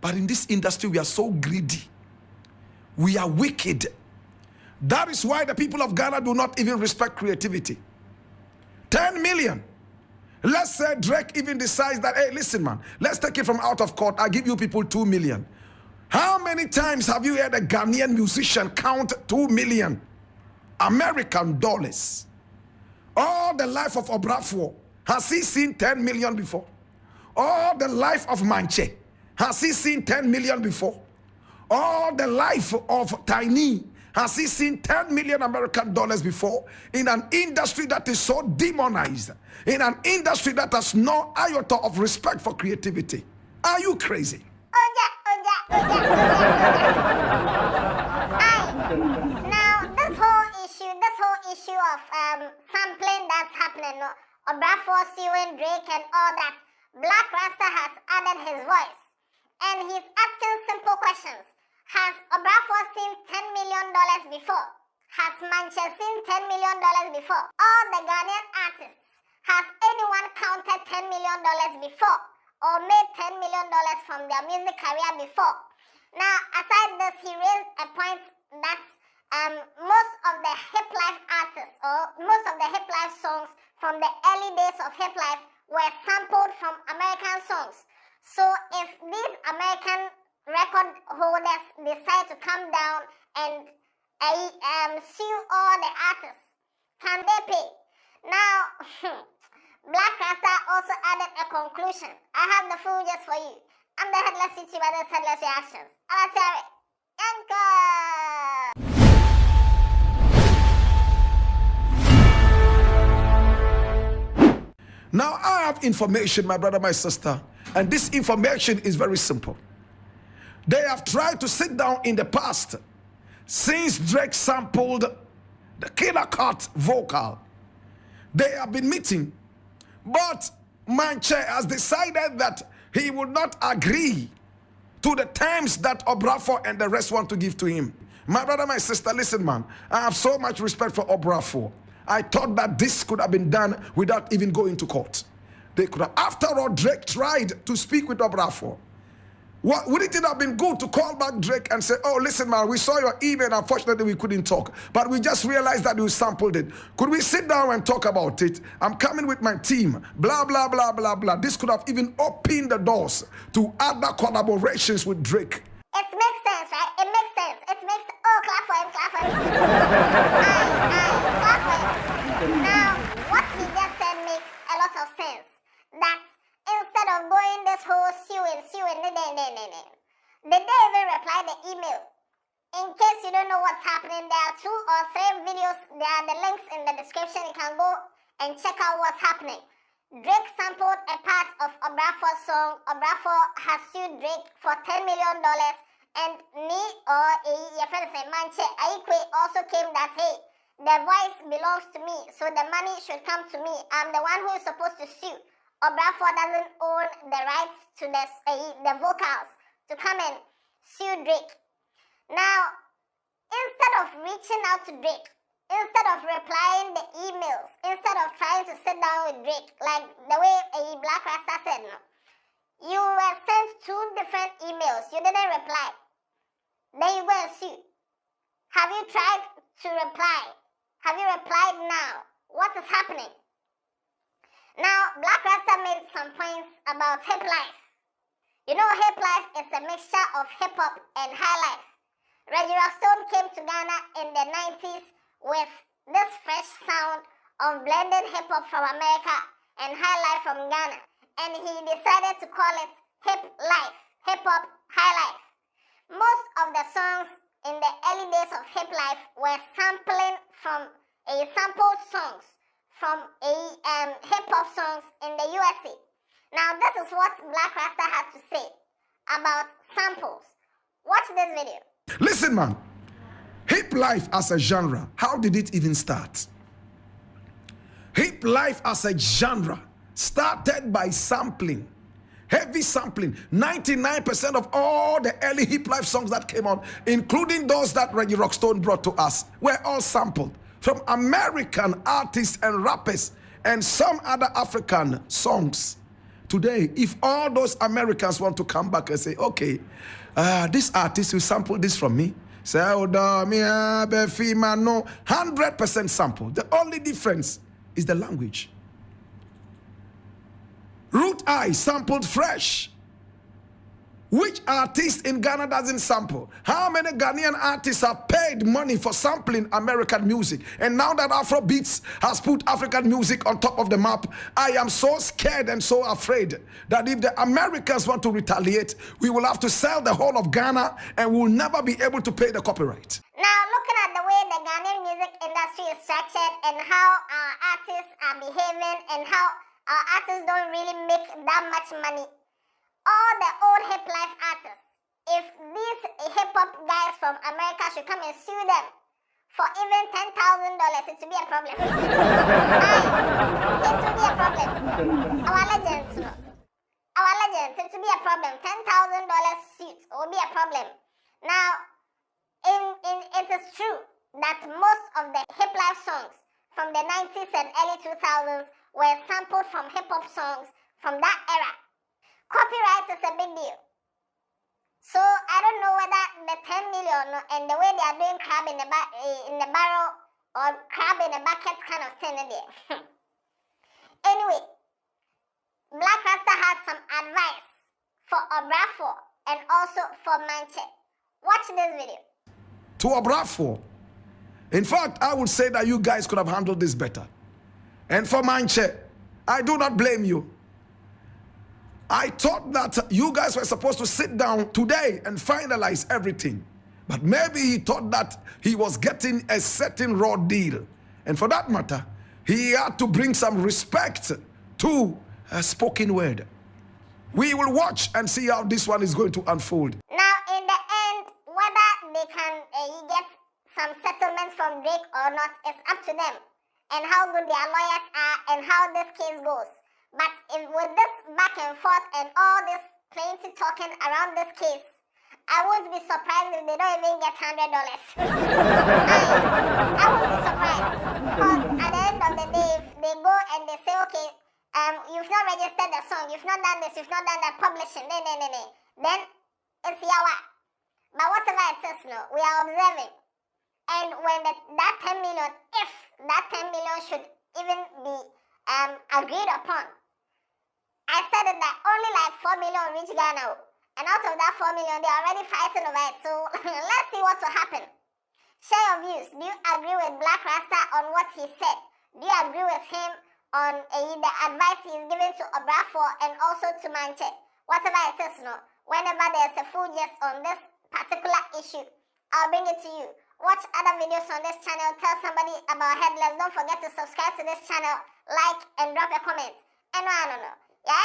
But in this industry, we are so greedy. We are wicked. That is why the people of Ghana do not even respect creativity. 10 million. Let's say Drake even decides that, hey, listen, man, let's take it from out of court. I give you people 2 million. How many times have you heard a Ghanaian musician count 2 million American dollars? All the life of Obrafour, has he seen 10 million before? All the life of Mantse, has he seen 10 million before? All the life of Tiny, has he seen 10 million American dollars before? In an industry that is so demonized, in an industry that has no iota of respect for creativity. Are you crazy? Now, this whole issue of sampling that's happening, Obrafour, suing, Drake, and all that, Blakk Rasta has added his voice, and he's asking simple questions. Has Obrafour seen $10 million before? Has Mantse seen $10 million before? All the Ghanaian artists, has anyone counted $10 million before? Or made $10 million from their music career before? Now, aside this, he raised a point that most of the hip life artists, or most of the hip life songs from the early days of hip life were sampled from American songs. So if these American record holders decide to come down and sue all the artists, can they pay? Now, Blakk Rasta also added a conclusion. I have the full just for you. I'm the Headless YouTuber, this Headless Reactions. Alatari, Yanka! Now I have information, my brother, my sister, and this information is very simple. They have tried to sit down in the past since Drake sampled the Killer Cut vocal. They have been meeting, but Mantse has decided that he will not agree to the terms that Obrafour and the rest want to give to him. My brother, my sister, listen, man, I have so much respect for Obrafour. I thought that this could have been done without even going to court. They could have. After all, Drake tried to speak with Obrafour. Wouldn't it have been good to call back Drake and say, oh, listen, man, we saw your email. Unfortunately, we couldn't talk. But we just realized that you sampled it. Could we sit down and talk about it? I'm coming with my team. Blah, blah, blah, blah, blah. This could have even opened the doors to other collaborations with Drake. It makes sense, right? It makes sense. It makes... Oh, clap for him, clap for him. Clap for him. Now, what he just said makes a lot of sense. That instead of going this whole suing, did they even reply the email? In case you don't know what's happening, there are 2 or 3 videos. There are the links in the description. You can go and check out what's happening. Drake sampled a part of Obrafour's song. Obrafour has sued Drake for $10 million. And Mantse Aryeequaye also came that, hey, the voice belongs to me, so the money should come to me. I'm the one who is supposed to sue. Obrafour doesn't own the rights to the vocals to come and sue Drake. Now, instead of reaching out to Drake, instead of replying the emails, instead of trying to sit down with Drake, like the way Blakk Rasta said, no, you were sent 2 different emails. You didn't reply. Then you go and sue. Have you tried to reply? Have you replied now? What is happening? Now, Blakk Rasta made some points about hip life. You know, hip life is a mixture of hip-hop and high life. Reggie Rockstone came to Ghana in the 90s with this fresh sound of blending hip-hop from America and high life from Ghana. And he decided to call it hip life, hip-hop, high life. Most of the songs in the early days of hip life were sampling from sampled songs from hip-hop songs in the USA. Now, this is what Blakk Rasta had to say about samples. Watch this video. Listen, man. Hip life as a genre, how did it even start? Hip life as a genre started by sampling. Heavy sampling. 99% of all the early hip life songs that came out, including those that Reggie Rockstone brought to us, were all sampled from American artists and rappers and some other African songs. today, if all those Americans want to come back and say, okay, this artist will sample this from me, say, oh, no, 100% sample. The only difference is the language. Root Eye sampled Fresh. Which artist in Ghana doesn't sample? How many Ghanaian artists have paid money for sampling American music? And now that Afrobeats has put African music on top of the map, I am so scared and so afraid that if the Americans want to retaliate, we will have to sell the whole of Ghana and we will never be able to pay the copyright. Now, looking at the way the Ghanaian music industry is structured and how our artists are behaving and how our artists don't really make that much money, all the old hip life artists, if these hip-hop guys from America should come and sue them for even $10,000, it would be a problem. It would be a problem. Our legends, it would be a problem. $10,000 suit would be a problem. Now, it is true that most of the hip life songs from the 90s and early 2000s were sampled from hip-hop songs from that era. Copyright is a big deal. So I don't know whether the 10 million and the way they are doing crab in the barrel or crab in a bucket kind of thing in there. Anyway, Blakk Rasta had some advice for Obrafour and also for Mantse. Watch this video. To Obrafour, in fact, I would say that you guys could have handled this better. And for Mantse, I do not blame you. I thought that you guys were supposed to sit down today and finalize everything. But maybe he thought that he was getting a certain raw deal. And for that matter, he had to bring some respect to a spoken word. We will watch and see how this one is going to unfold. Now, in the end, whether they can get some settlements from Drake or not, it's up to them. And how good their lawyers are and how this case goes. But with this back and forth and all this plenty talking around this case, I wouldn't be surprised if they don't even get $100. I wouldn't be surprised. Because at the end of the day, if they go and they say, okay, you've not registered the song, you've not done this, you've not done that publishing, then it's yawa. But whatever it is, no, we are observing. And when that 10 million, if that 10 million should even be agreed upon, I said that only like 4 million reach Ghana. And out of that 4 million, they're already fighting over it. So let's see what will happen. Share your views. Do you agree with Blakk Rasta on what he said? Do you agree with him on the advice he's giving to Obrafour and also to Mantse? Whatever it is, no. Whenever there's a full gist on this particular issue, I'll bring it to you. Watch other videos on this channel. Tell somebody about Headless. Don't forget to subscribe to this channel, like, and drop a comment. And I don't know. Yeah,